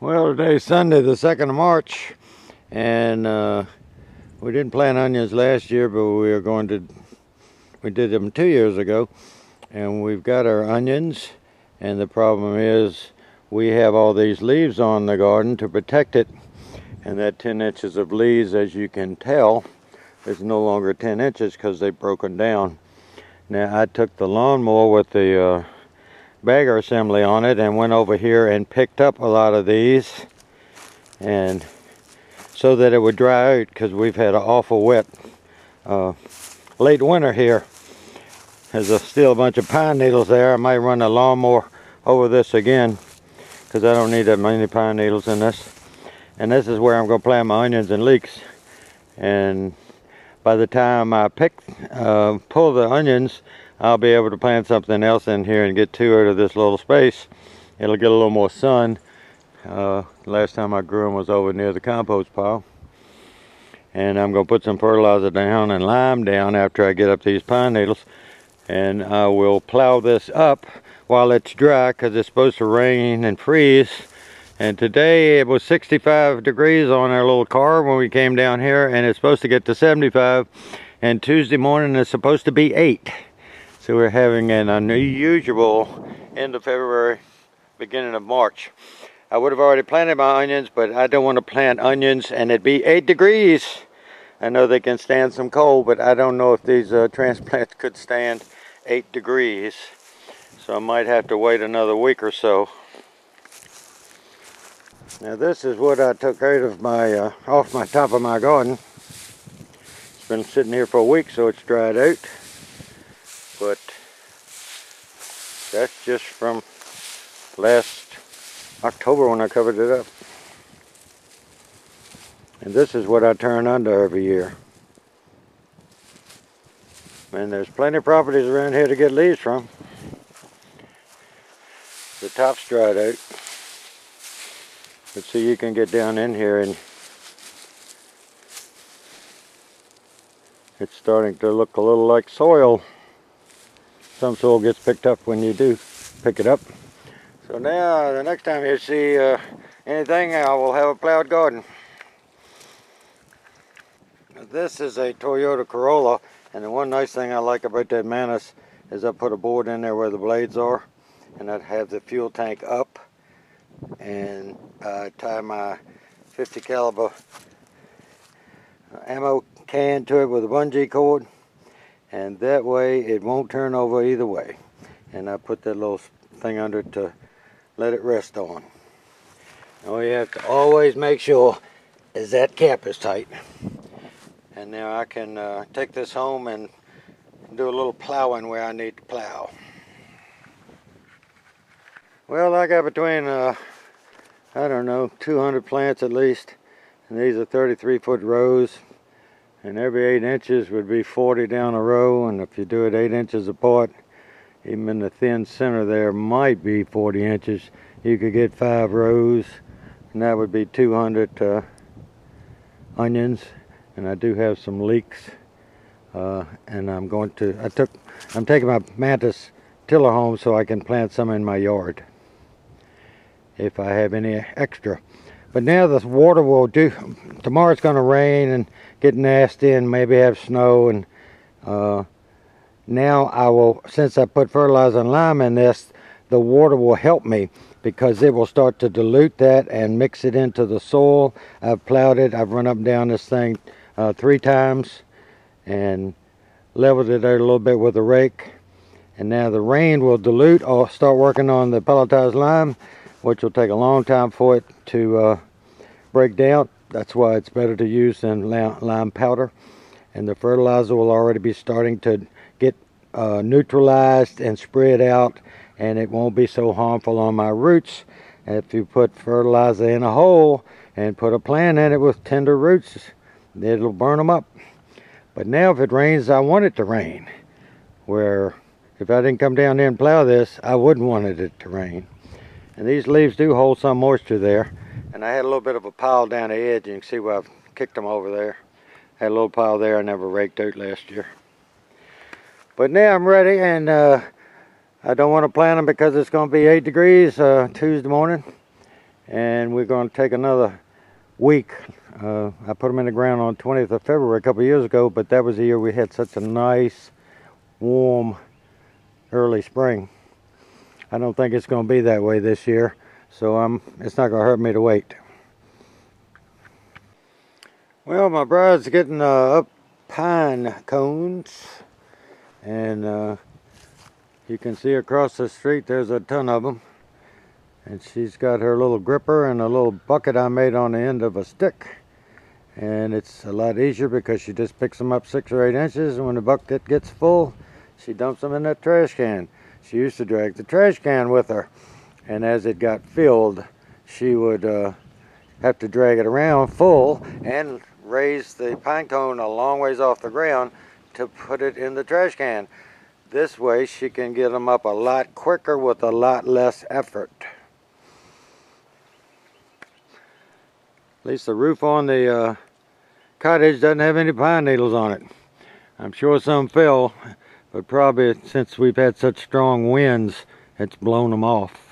Well, today's Sunday, the 2nd of March, and we didn't plant onions last year, but we did them 2 years ago, and we've got our onions, and the problem is we have all these leaves on the garden to protect it, and that 10 inches of leaves, as you can tell, is no longer 10 inches because they've broken down. Now, I took the lawnmower with the bagger assembly on it and went over here and picked up a lot of these, and so that it would dry out, because we've had an awful wet late winter here. There's still a bunch of pine needles there. I might run the lawnmower over this again because I don't need that many pine needles in this. And this is where I'm going to plant my onions and leeks, and by the time I pull the onions, I'll be able to plant something else in here and get two out of this little space. It'll get a little more sun. Last time I grew them was over near the compost pile. And I'm going to put some fertilizer down and lime down after I get up these pine needles. And I will plow this up while it's dry, because it's supposed to rain and freeze. And today it was 65 degrees on our little car when we came down here, and it's supposed to get to 75. And Tuesday morning it's supposed to be 8. So we're having an unusual end of February, beginning of March. I would have already planted my onions, but I don't want to plant onions and it'd be 8 degrees. I know they can stand some cold, but I don't know if these transplants could stand 8 degrees. So I might have to wait another week or so. Now this is what I took out of my off my top of my garden. It's been sitting here for a week, so it's dried out. But that's just from last October when I covered it up. And this is what I turn under every year. And there's plenty of properties around here to get leaves from. The top's dried out. But see, you can get down in here and it's starting to look a little like soil. Some soil gets picked up when you do pick it up. So now, the next time you see anything, I will have a plowed garden. This is a Toyota Corolla, and the one nice thing I like about that Mantis is I put a board in there where the blades are, and I'd have the fuel tank up, and I tie my 50 caliber ammo can to it with a bungee cord, and that way it won't turn over either way. And I put that little thing under it to let it rest on. All you have to always make sure is that cap is tight. And now I can take this home and do a little plowing where I need to plow. Well, I got between I don't know, 200 plants at least, and these are 33-foot rows, and every 8 inches would be 40 down a row, and if you do it 8 inches apart, even in the thin center there might be 40 inches. You could get 5 rows, and that would be 200 onions. And I do have some leeks, and I'm taking my Mantis tiller home so I can plant some in my yard if I have any extra. But now this water will do. Tomorrow it's going to rain and get nasty and maybe have snow, and now I will, since I put fertilizer and lime in this, the water will help me because it will start to dilute that and mix it into the soil. I've plowed it, I've run up and down this thing 3 times and leveled it out a little bit with a rake. And now the rain will dilute. I'll start working on the pelletized lime, which will take a long time for it to break down. That's why it's better to use than lime powder. And the fertilizer will already be starting to get neutralized and spread out, and it won't be so harmful on my roots. If you put fertilizer in a hole and put a plant in it with tender roots, it'll burn them up. But now if it rains, I want it to rain. Where if I didn't come down there and plow this, I wouldn't want it to rain. And these leaves do hold some moisture there. And I had a little bit of a pile down the edge. You can see where I've kicked them over there. I had a little pile there I never raked out last year. But now I'm ready, and I don't want to plant them because it's going to be 8 degrees Tuesday morning. and we're going to take another week. I put them in the ground on 20th of February a couple years ago, but that was the year we had such a nice, warm, early spring. I don't think it's going to be that way this year, so it's not going to hurt me to wait. Well, my bride's getting up pine cones, and you can see across the street there's a ton of them. And she's got her little gripper and a little bucket I made on the end of a stick. And it's a lot easier because she just picks them up 6 or 8 inches, and when the bucket gets full, she dumps them in that trash can. She used to drag the trash can with her, and as it got filled, she would have to drag it around full and raise the pine cone a long ways off the ground to put it in the trash can. This way she can get them up a lot quicker with a lot less effort. At least the roof on the cottage doesn't have any pine needles on it. I'm sure some fell, but probably since we've had such strong winds, it's blown them off.